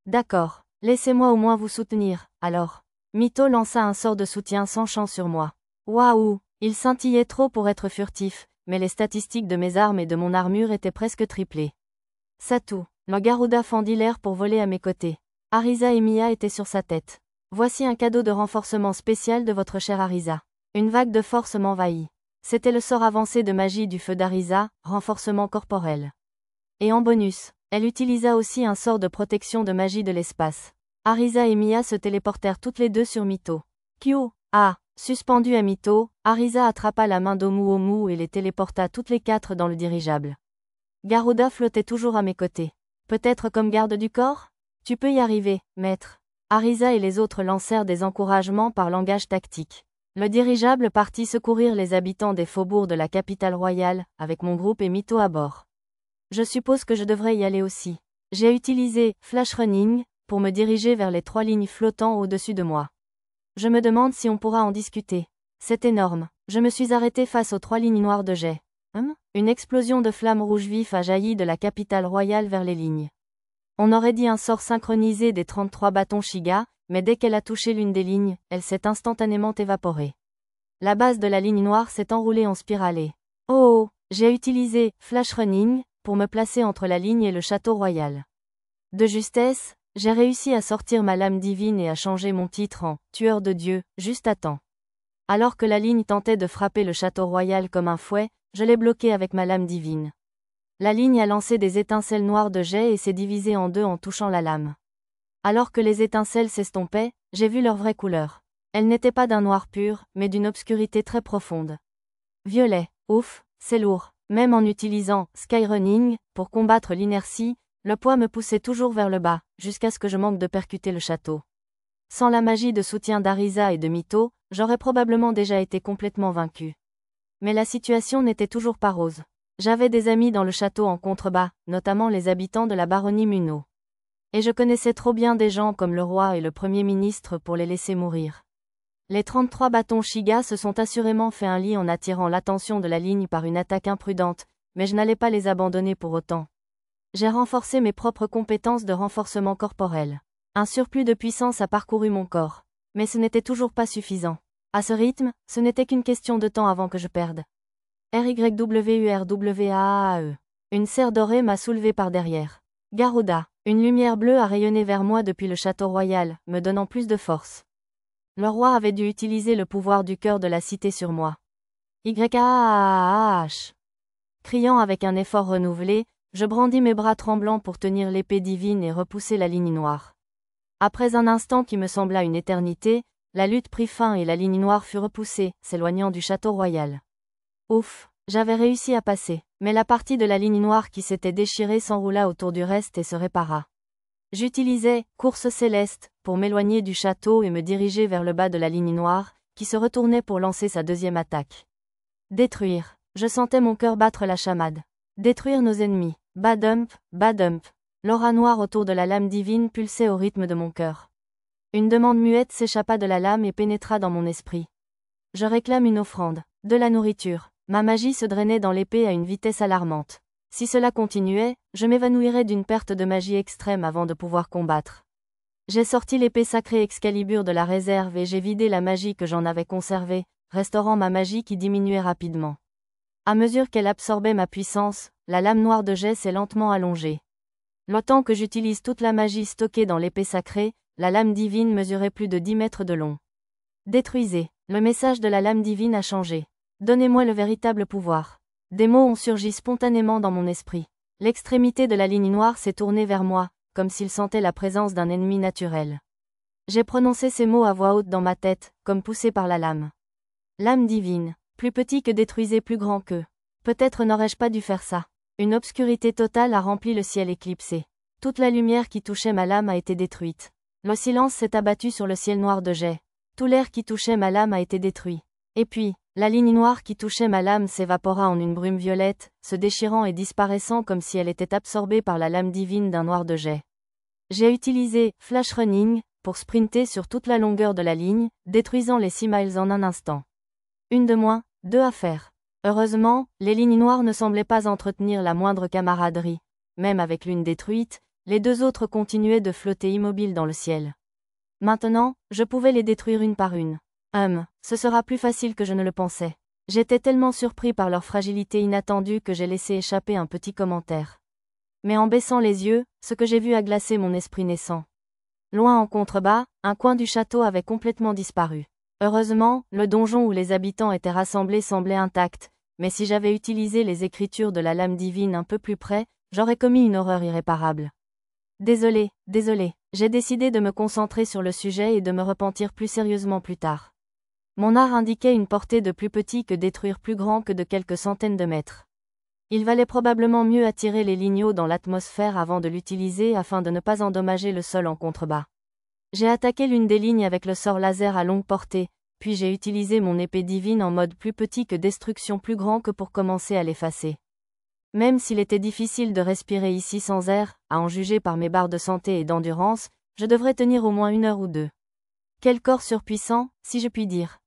D'accord, laissez-moi au moins vous soutenir, alors. Mito lança un sort de soutien sans chance sur moi. Waouh, il scintillait trop pour être furtif, mais les statistiques de mes armes et de mon armure étaient presque triplées. Satu, le Garuda fendit l'air pour voler à mes côtés. Arisa et Mia étaient sur sa tête. Voici un cadeau de renforcement spécial de votre chère Arisa. Une vague de force m'envahit. C'était le sort avancé de magie du feu d'Arisa, renforcement corporel. Et en bonus, elle utilisa aussi un sort de protection de magie de l'espace. Arisa et Mia se téléportèrent toutes les deux sur Mito. Kyo, suspendu à Mito, Arisa attrapa la main d'Omu et les téléporta toutes les 4 dans le dirigeable. Garuda flottait toujours à mes côtés. Peut-être comme garde du corps? Tu peux y arriver, maître. Arisa et les autres lancèrent des encouragements par langage tactique. Le dirigeable partit secourir les habitants des faubourgs de la capitale royale, avec mon groupe et Mito à bord. Je suppose que je devrais y aller aussi. J'ai utilisé Flash Running pour me diriger vers les 3 lignes flottant au-dessus de moi. Je me demande si on pourra en discuter. C'est énorme. Je me suis arrêté face aux 3 lignes noires de jet. Une explosion de flammes rouges vifs a jailli de la capitale royale vers les lignes. On aurait dit un sort synchronisé des 33 bâtons Shiga, mais dès qu'elle a touché l'une des lignes, elle s'est instantanément évaporée. La base de la ligne noire s'est enroulée en spirale. Oh, j'ai utilisé Flash Running pour me placer entre la ligne et le château royal. De justesse, j'ai réussi à sortir ma lame divine et à changer mon titre en « Tueur de Dieu » juste à temps. Alors que la ligne tentait de frapper le château royal comme un fouet, je l'ai bloqué avec ma lame divine. La ligne a lancé des étincelles noires de jet et s'est divisée en 2 en touchant la lame. Alors que les étincelles s'estompaient, j'ai vu leur vraie couleur. Elles n'étaient pas d'un noir pur, mais d'une obscurité très profonde. Violet, ouf, c'est lourd. Même en utilisant Skyrunning pour combattre l'inertie, le poids me poussait toujours vers le bas, jusqu'à ce que je manque de percuter le château. Sans la magie de soutien d'Arisa et de Mito, j'aurais probablement déjà été complètement vaincu. Mais la situation n'était toujours pas rose. J'avais des amis dans le château en contrebas, notamment les habitants de la baronnie Muno. Et je connaissais trop bien des gens comme le roi et le premier ministre pour les laisser mourir. Les 33 bâtons Shiga se sont assurément fait un lit en attirant l'attention de la ligne par une attaque imprudente, mais je n'allais pas les abandonner pour autant. J'ai renforcé mes propres compétences de renforcement corporel. Un surplus de puissance a parcouru mon corps. Mais ce n'était toujours pas suffisant. À ce rythme, ce n'était qu'une question de temps avant que je perde. RYWURWAAE. Une serre dorée m'a soulevé par derrière. Garuda. Une lumière bleue a rayonné vers moi depuis le château royal, me donnant plus de force. Le roi avait dû utiliser le pouvoir du cœur de la cité sur moi. YAAH. Criant avec un effort renouvelé, je brandis mes bras tremblants pour tenir l'épée divine et repousser la ligne noire. Après un instant qui me sembla une éternité, la lutte prit fin et la ligne noire fut repoussée, s'éloignant du château royal. Ouf, j'avais réussi à passer, mais la partie de la ligne noire qui s'était déchirée s'enroula autour du reste et se répara. J'utilisais « Course céleste » pour m'éloigner du château et me diriger vers le bas de la ligne noire, qui se retournait pour lancer sa deuxième attaque. Détruire. Je sentais mon cœur battre la chamade. Détruire nos ennemis. Badump, badump. L'aura noire autour de la lame divine pulsait au rythme de mon cœur. Une demande muette s'échappa de la lame et pénétra dans mon esprit. Je réclame une offrande. De la nourriture. Ma magie se drainait dans l'épée à une vitesse alarmante. Si cela continuait, je m'évanouirais d'une perte de magie extrême avant de pouvoir combattre. J'ai sorti l'épée sacrée Excalibur de la réserve et j'ai vidé la magie que j'en avais conservée, restaurant ma magie qui diminuait rapidement. À mesure qu'elle absorbait ma puissance, la lame noire de jet s'est lentement allongée. Le temps que j'utilise toute la magie stockée dans l'épée sacrée, la lame divine mesurait plus de 10 mètres de long. Détruisez. Le message de la lame divine a changé. Donnez-moi le véritable pouvoir. Des mots ont surgi spontanément dans mon esprit. L'extrémité de la ligne noire s'est tournée vers moi, comme s'il sentait la présence d'un ennemi naturel. J'ai prononcé ces mots à voix haute dans ma tête, comme poussé par la lame. Lame divine. Plus petit que détruisez plus grand que. Peut-être n'aurais-je pas dû faire ça. Une obscurité totale a rempli le ciel éclipsé. Toute la lumière qui touchait ma lame a été détruite. Le silence s'est abattu sur le ciel noir de jet. Tout l'air qui touchait ma lame a été détruit. Et puis, la ligne noire qui touchait ma lame s'évapora en une brume violette, se déchirant et disparaissant comme si elle était absorbée par la lame divine d'un noir de jet. J'ai utilisé « Flash Running » pour sprinter sur toute la longueur de la ligne, détruisant les 6 miles en un instant. Une de moins, 2 à faire. Heureusement, les lignes noires ne semblaient pas entretenir la moindre camaraderie. Même avec l'une détruite, les 2 autres continuaient de flotter immobiles dans le ciel. Maintenant, je pouvais les détruire une par une. Ce sera plus facile que je ne le pensais. J'étais tellement surpris par leur fragilité inattendue que j'ai laissé échapper un petit commentaire. Mais en baissant les yeux, ce que j'ai vu a glacé mon esprit naissant. Loin en contrebas, un coin du château avait complètement disparu. Heureusement, le donjon où les habitants étaient rassemblés semblait intact, mais si j'avais utilisé les écritures de la lame divine un peu plus près, j'aurais commis une horreur irréparable. Désolé, j'ai décidé de me concentrer sur le sujet et de me repentir plus sérieusement plus tard. Mon art indiquait une portée de plus petit que détruire plus grand que de quelques centaines de mètres. Il valait probablement mieux attirer les ligneaux dans l'atmosphère avant de l'utiliser afin de ne pas endommager le sol en contrebas. J'ai attaqué l'une des lignes avec le sort laser à longue portée, puis j'ai utilisé mon épée divine en mode plus petit que destruction plus grand que pour commencer à l'effacer. Même s'il était difficile de respirer ici sans air, à en juger par mes barres de santé et d'endurance, je devrais tenir au moins 1 heure ou 2. Quel corps surpuissant, si je puis dire.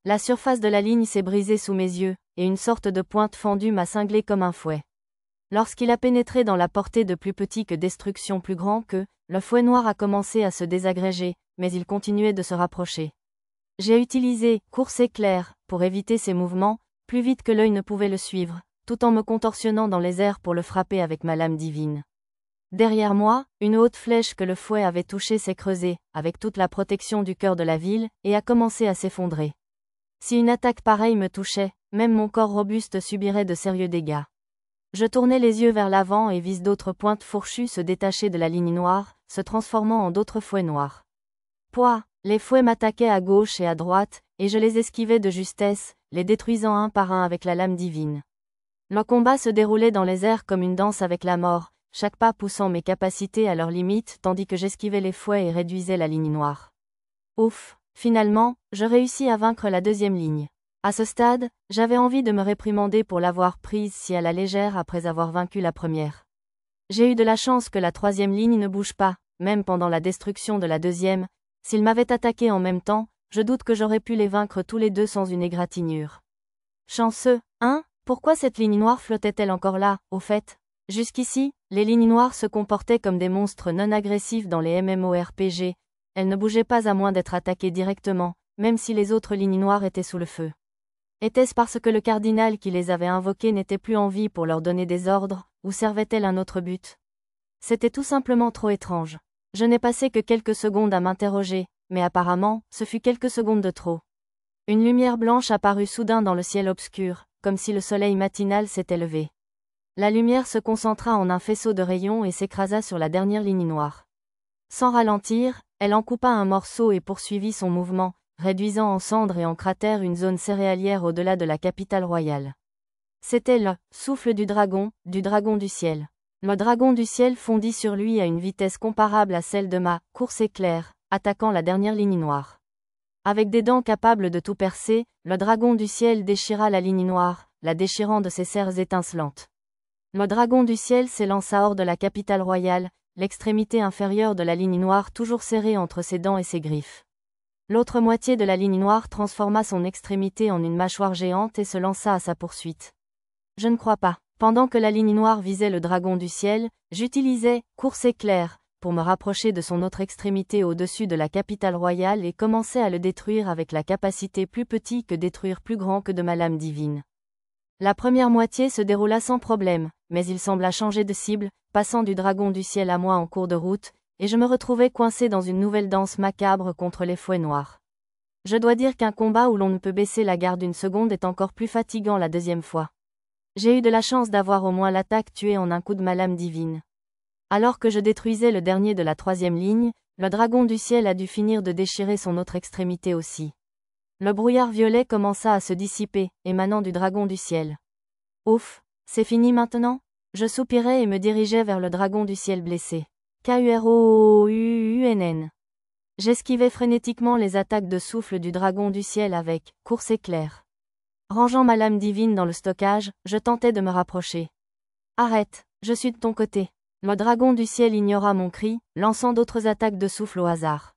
La surface de la ligne s'est brisée sous mes yeux, et une sorte de pointe fendue m'a cinglé comme un fouet. Lorsqu'il a pénétré dans la portée de plus petit que destruction plus grand que, le fouet noir a commencé à se désagréger, mais il continuait de se rapprocher. J'ai utilisé « course éclair » pour éviter ses mouvements, plus vite que l'œil ne pouvait le suivre, tout en me contorsionnant dans les airs pour le frapper avec ma lame divine. Derrière moi, une haute flèche que le fouet avait touchée s'est creusée, avec toute la protection du cœur de la ville, et a commencé à s'effondrer. Si une attaque pareille me touchait, même mon corps robuste subirait de sérieux dégâts. Je tournais les yeux vers l'avant et vis d'autres pointes fourchues se détacher de la ligne noire, se transformant en d'autres fouets noirs. Pouah! Les fouets m'attaquaient à gauche et à droite, et je les esquivais de justesse, les détruisant un par un avec la lame divine. Le combat se déroulait dans les airs comme une danse avec la mort, chaque pas poussant mes capacités à leur limite tandis que j'esquivais les fouets et réduisais la ligne noire. Ouf! Finalement, je réussis à vaincre la deuxième ligne. À ce stade, j'avais envie de me réprimander pour l'avoir prise si à la légère après avoir vaincu la première. J'ai eu de la chance que la troisième ligne ne bouge pas, même pendant la destruction de la deuxième. S'ils m'avaient attaqué en même temps, je doute que j'aurais pu les vaincre tous les deux sans une égratignure. Chanceux, hein? Pourquoi cette ligne noire flottait-elle encore là, au fait? Jusqu'ici, les lignes noires se comportaient comme des monstres non agressifs dans les MMORPG. Elles ne bougeaient pas à moins d'être attaquées directement, même si les autres lignes noires étaient sous le feu. Était-ce parce que le cardinal qui les avait invoquées n'était plus en vie pour leur donner des ordres, ou servait-elle un autre but? C'était tout simplement trop étrange. Je n'ai passé que quelques secondes à m'interroger, mais apparemment, ce fut quelques secondes de trop. Une lumière blanche apparut soudain dans le ciel obscur, comme si le soleil matinal s'était levé. La lumière se concentra en un faisceau de rayons et s'écrasa sur la dernière ligne noire. Sans ralentir, elle en coupa un morceau et poursuivit son mouvement, réduisant en cendres et en cratères une zone céréalière au-delà de la capitale royale. C'était le souffle du dragon du ciel. Le dragon du ciel fondit sur lui à une vitesse comparable à celle de ma course éclair, attaquant la dernière ligne noire. Avec des dents capables de tout percer, le dragon du ciel déchira la ligne noire, la déchirant de ses serres étincelantes. Le dragon du ciel s'élança hors de la capitale royale, l'extrémité inférieure de la ligne noire toujours serrée entre ses dents et ses griffes. L'autre moitié de la ligne noire transforma son extrémité en une mâchoire géante et se lança à sa poursuite. Je ne crois pas. Pendant que la ligne noire visait le dragon du ciel, j'utilisais « course éclair » pour me rapprocher de son autre extrémité au-dessus de la capitale royale et commençais à le détruire avec la capacité plus petit que détruire plus grand que de ma lame divine. La première moitié se déroula sans problème, mais il sembla changer de cible, passant du dragon du ciel à moi en cours de route, et je me retrouvai coincé dans une nouvelle danse macabre contre les fouets noirs. Je dois dire qu'un combat où l'on ne peut baisser la garde une seconde est encore plus fatigant la deuxième fois. J'ai eu de la chance d'avoir au moins l'attaque tuée en un coup de ma lame divine. Alors que je détruisais le dernier de la troisième ligne, le dragon du ciel a dû finir de déchirer son autre extrémité aussi. Le brouillard violet commença à se dissiper, émanant du dragon du ciel. Ouf, c'est fini maintenant? Je soupirai et me dirigeai vers le dragon du ciel blessé. K-U-R-O-U-U-N-N. J'esquivais frénétiquement les attaques de souffle du dragon du ciel avec « course éclair ». Rangeant ma lame divine dans le stockage, je tentais de me rapprocher. Arrête, je suis de ton côté. Le dragon du ciel ignora mon cri, lançant d'autres attaques de souffle au hasard.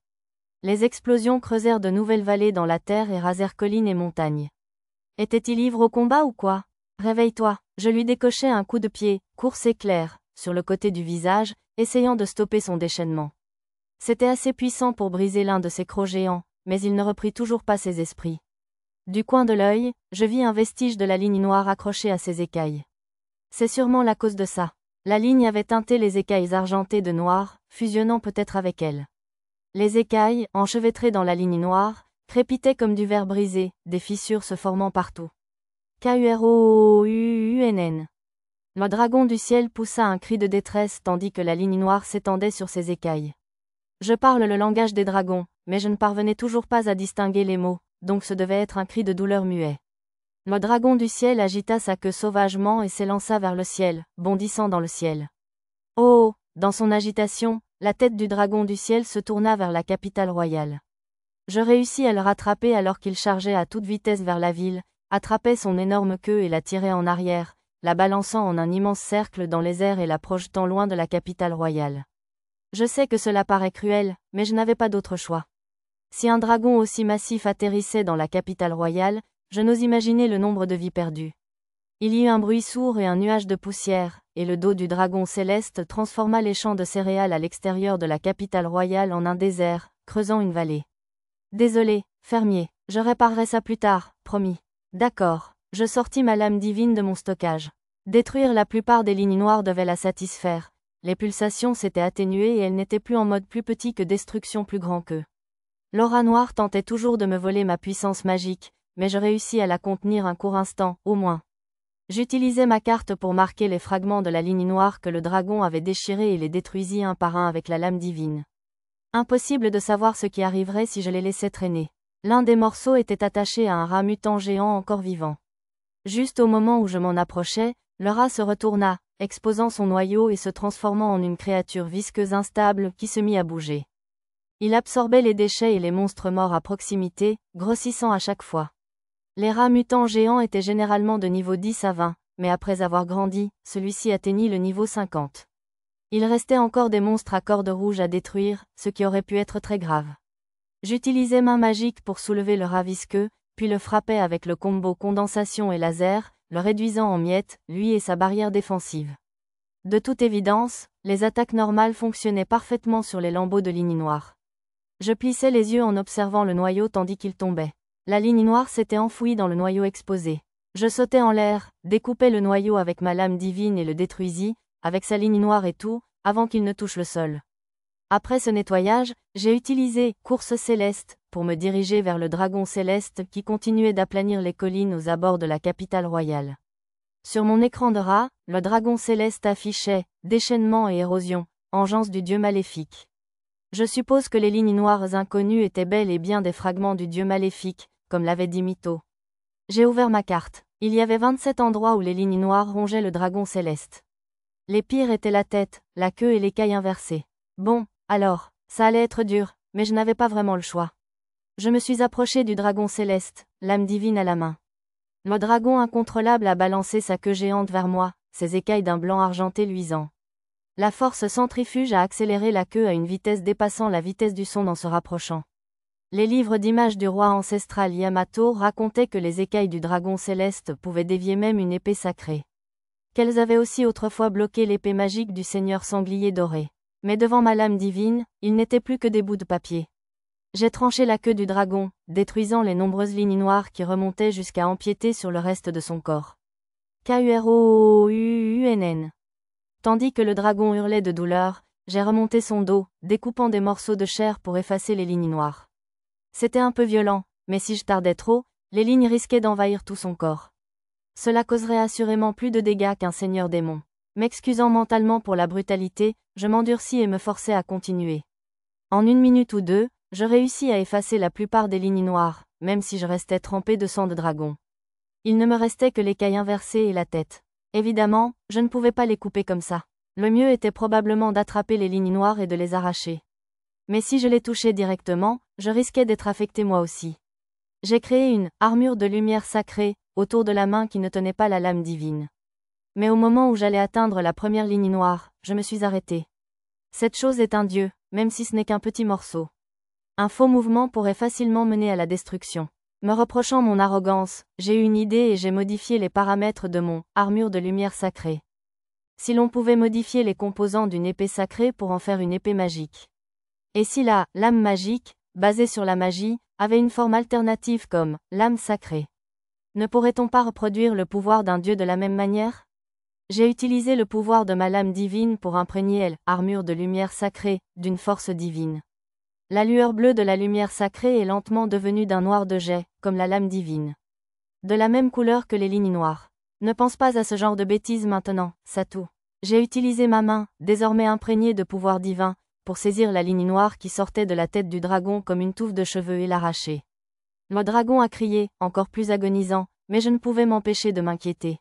Les explosions creusèrent de nouvelles vallées dans la terre et rasèrent collines et montagnes. Était-il ivre au combat ou quoi? Réveille-toi, je lui décochai un coup de pied, course éclair, sur le côté du visage, essayant de stopper son déchaînement. C'était assez puissant pour briser l'un de ses crocs géants, mais il ne reprit toujours pas ses esprits. Du coin de l'œil, je vis un vestige de la ligne noire accrochée à ses écailles. C'est sûrement la cause de ça. La ligne avait teinté les écailles argentées de noir, fusionnant peut-être avec elle. Les écailles, enchevêtrées dans la ligne noire, crépitaient comme du verre brisé, des fissures se formant partout. K-U-R-O-U-U-N-N. Le dragon du ciel poussa un cri de détresse tandis que la ligne noire s'étendait sur ses écailles. Je parle le langage des dragons, mais je ne parvenais toujours pas à distinguer les mots, donc ce devait être un cri de douleur muet. Le dragon du ciel agita sa queue sauvagement et s'élança vers le ciel, bondissant dans le ciel. Oh! Dans son agitation, la tête du dragon du ciel se tourna vers la capitale royale. Je réussis à le rattraper alors qu'il chargeait à toute vitesse vers la ville, attrapait son énorme queue et la tirait en arrière, la balançant en un immense cercle dans les airs et la projetant loin de la capitale royale. Je sais que cela paraît cruel, mais je n'avais pas d'autre choix. Si un dragon aussi massif atterrissait dans la capitale royale, je n'ose imaginer le nombre de vies perdues. Il y eut un bruit sourd et un nuage de poussière, et le dos du dragon céleste transforma les champs de céréales à l'extérieur de la capitale royale en un désert, creusant une vallée. Désolé, fermier, je réparerai ça plus tard, promis. D'accord, je sortis ma lame divine de mon stockage. Détruire la plupart des lignes noires devait la satisfaire. Les pulsations s'étaient atténuées et elle n'était plus en mode plus petit que destruction plus grand qu'eux. L'aura noire tentait toujours de me voler ma puissance magique, mais je réussis à la contenir un court instant, au moins. J'utilisai ma carte pour marquer les fragments de la ligne noire que le dragon avait déchirés et les détruisis un par un avec la lame divine. Impossible de savoir ce qui arriverait si je les laissais traîner. L'un des morceaux était attaché à un rat mutant géant encore vivant. Juste au moment où je m'en approchais, le rat se retourna, exposant son noyau et se transformant en une créature visqueuse instable qui se mit à bouger. Il absorbait les déchets et les monstres morts à proximité, grossissant à chaque fois. Les rats mutants géants étaient généralement de niveau 10 à 20, mais après avoir grandi, celui-ci atteignit le niveau 50. Il restait encore des monstres à cordes rouges à détruire, ce qui aurait pu être très grave. J'utilisais main magique pour soulever le rat visqueux, puis le frappai avec le combo condensation et laser, le réduisant en miettes, lui et sa barrière défensive. De toute évidence, les attaques normales fonctionnaient parfaitement sur les lambeaux de ligne noire. Je plissais les yeux en observant le noyau tandis qu'il tombait. La ligne noire s'était enfouie dans le noyau exposé. Je sautais en l'air, découpais le noyau avec ma lame divine et le détruisis, avec sa ligne noire et tout, avant qu'il ne touche le sol. Après ce nettoyage, j'ai utilisé « course céleste » pour me diriger vers le dragon céleste qui continuait d'aplanir les collines aux abords de la capitale royale. Sur mon écran de rat, le dragon céleste affichait « déchaînement et érosion, engeance du dieu maléfique ». Je suppose que les lignes noires inconnues étaient bel et bien des fragments du dieu maléfique, comme l'avait dit Mytho. J'ai ouvert ma carte. Il y avait 27 endroits où les lignes noires rongeaient le dragon céleste. Les pires étaient la tête, la queue et l'écaille inversée. Bon, alors, ça allait être dur, mais je n'avais pas vraiment le choix. Je me suis approché du dragon céleste, l'âme divine à la main. Le dragon incontrôlable a balancé sa queue géante vers moi, ses écailles d'un blanc argenté luisant. La force centrifuge a accéléré la queue à une vitesse dépassant la vitesse du son en se rapprochant. Les livres d'images du roi ancestral Yamato racontaient que les écailles du dragon céleste pouvaient dévier même une épée sacrée. Qu'elles avaient aussi autrefois bloqué l'épée magique du seigneur sanglier doré. Mais devant ma lame divine, il n'était plus que des bouts de papier. J'ai tranché la queue du dragon, détruisant les nombreuses lignes noires qui remontaient jusqu'à empiéter sur le reste de son corps. KUROUUNN. Tandis que le dragon hurlait de douleur, j'ai remonté son dos, découpant des morceaux de chair pour effacer les lignes noires. C'était un peu violent, mais si je tardais trop, les lignes risquaient d'envahir tout son corps. Cela causerait assurément plus de dégâts qu'un seigneur démon. M'excusant mentalement pour la brutalité, je m'endurcis et me forçai à continuer. En 1 minute ou 2, je réussis à effacer la plupart des lignes noires, même si je restais trempé de sang de dragon. Il ne me restait que l'écaille inversée et la tête. Évidemment, je ne pouvais pas les couper comme ça. Le mieux était probablement d'attraper les lignes noires et de les arracher. Mais si je les touchais directement, je risquais d'être affecté moi aussi. J'ai créé une armure de lumière sacrée autour de la main qui ne tenait pas la lame divine. Mais au moment où j'allais atteindre la première ligne noire, je me suis arrêté. Cette chose est un dieu, même si ce n'est qu'un petit morceau. Un faux mouvement pourrait facilement mener à la destruction. Me reprochant mon arrogance, j'ai eu une idée et j'ai modifié les paramètres de mon armure de lumière sacrée. Si l'on pouvait modifier les composants d'une épée sacrée pour en faire une épée magique. Et si la lame magique, basée sur la magie, avait une forme alternative comme lame sacrée. Ne pourrait-on pas reproduire le pouvoir d'un dieu de la même manière? J'ai utilisé le pouvoir de ma lame divine pour imprégner l'armure de lumière sacrée d'une force divine. La lueur bleue de la lumière sacrée est lentement devenue d'un noir de jet, comme la lame divine. De la même couleur que les lignes noires. Ne pense pas à ce genre de bêtises maintenant, Satou. J'ai utilisé ma main, désormais imprégnée de pouvoir divin, pour saisir la ligne noire qui sortait de la tête du dragon comme une touffe de cheveux et l'arracher. Le dragon a crié, encore plus agonisant, mais je ne pouvais m'empêcher de m'inquiéter.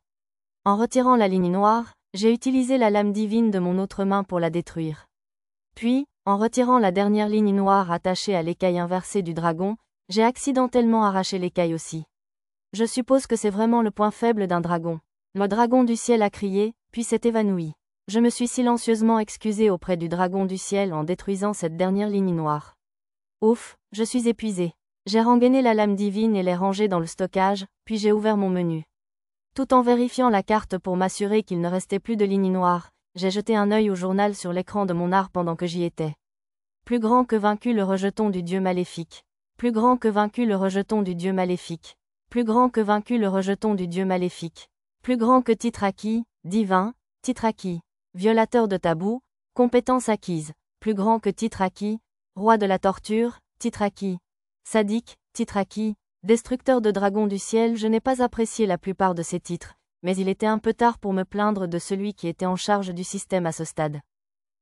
En retirant la ligne noire, j'ai utilisé la lame divine de mon autre main pour la détruire. Puis, en retirant la dernière ligne noire attachée à l'écaille inversée du dragon, j'ai accidentellement arraché l'écaille aussi. Je suppose que c'est vraiment le point faible d'un dragon. Le dragon du ciel a crié, puis s'est évanoui. Je me suis silencieusement excusé auprès du dragon du ciel en détruisant cette dernière ligne noire. Ouf, je suis épuisé. J'ai rengainé la lame divine et l'ai rangée dans le stockage, puis j'ai ouvert mon menu. Tout en vérifiant la carte pour m'assurer qu'il ne restait plus de lignes noires, j'ai jeté un œil au journal sur l'écran de mon art pendant que j'y étais. Plus grand que vaincu le rejeton du dieu maléfique. Plus grand que vaincu le rejeton du dieu maléfique. Plus grand que vaincu le rejeton du dieu maléfique. Plus grand que titre acquis, divin, titre acquis. Violateur de tabou, compétence acquise. Plus grand que titre acquis, roi de la torture, titre acquis. Sadique, titre acquis. Destructeur de dragons du ciel. Je n'ai pas apprécié la plupart de ces titres, mais il était un peu tard pour me plaindre de celui qui était en charge du système à ce stade.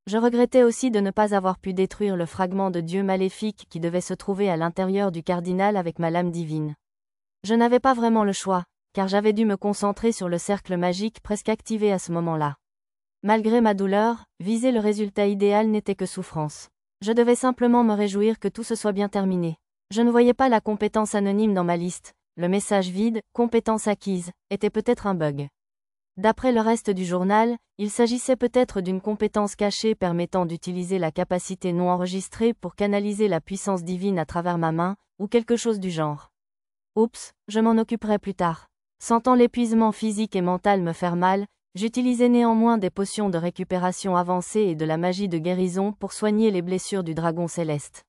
Je regrettais aussi de ne pas avoir pu détruire le fragment de dieu maléfique qui devait se trouver à l'intérieur du cardinal avec ma lame divine. Je n'avais pas vraiment le choix, car j'avais dû me concentrer sur le cercle magique presque activé à ce moment-là. Malgré ma douleur, viser le résultat idéal n'était que souffrance. Je devais simplement me réjouir que tout se soit bien terminé. Je ne voyais pas la compétence anonyme dans ma liste, le message vide, compétence acquise, était peut-être un bug. D'après le reste du journal, il s'agissait peut-être d'une compétence cachée permettant d'utiliser la capacité non enregistrée pour canaliser la puissance divine à travers ma main, ou quelque chose du genre. Oups, je m'en occuperai plus tard. Sentant l'épuisement physique et mental me faire mal, j'utilisais néanmoins des potions de récupération avancées et de la magie de guérison pour soigner les blessures du dragon céleste.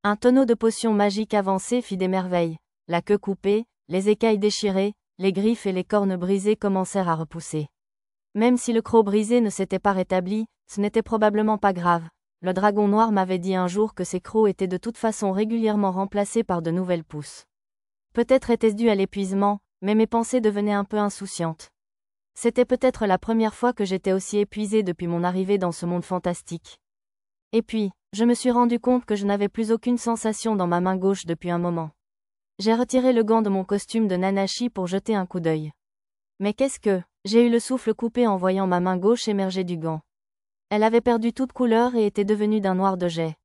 Un tonneau de potions magiques avancées fit des merveilles. La queue coupée, les écailles déchirées, les griffes et les cornes brisées commencèrent à repousser. Même si le croc brisé ne s'était pas rétabli, ce n'était probablement pas grave. Le dragon noir m'avait dit un jour que ces crocs étaient de toute façon régulièrement remplacés par de nouvelles pousses. Peut-être était-ce dû à l'épuisement, mais mes pensées devenaient un peu insouciantes. C'était peut-être la première fois que j'étais aussi épuisé depuis mon arrivée dans ce monde fantastique. Et puis, je me suis rendu compte que je n'avais plus aucune sensation dans ma main gauche depuis un moment. J'ai retiré le gant de mon costume de Nanashi pour jeter un coup d'œil. Mais qu'est-ce que... J'ai eu le souffle coupé en voyant ma main gauche émerger du gant. Elle avait perdu toute couleur et était devenue d'un noir de jet.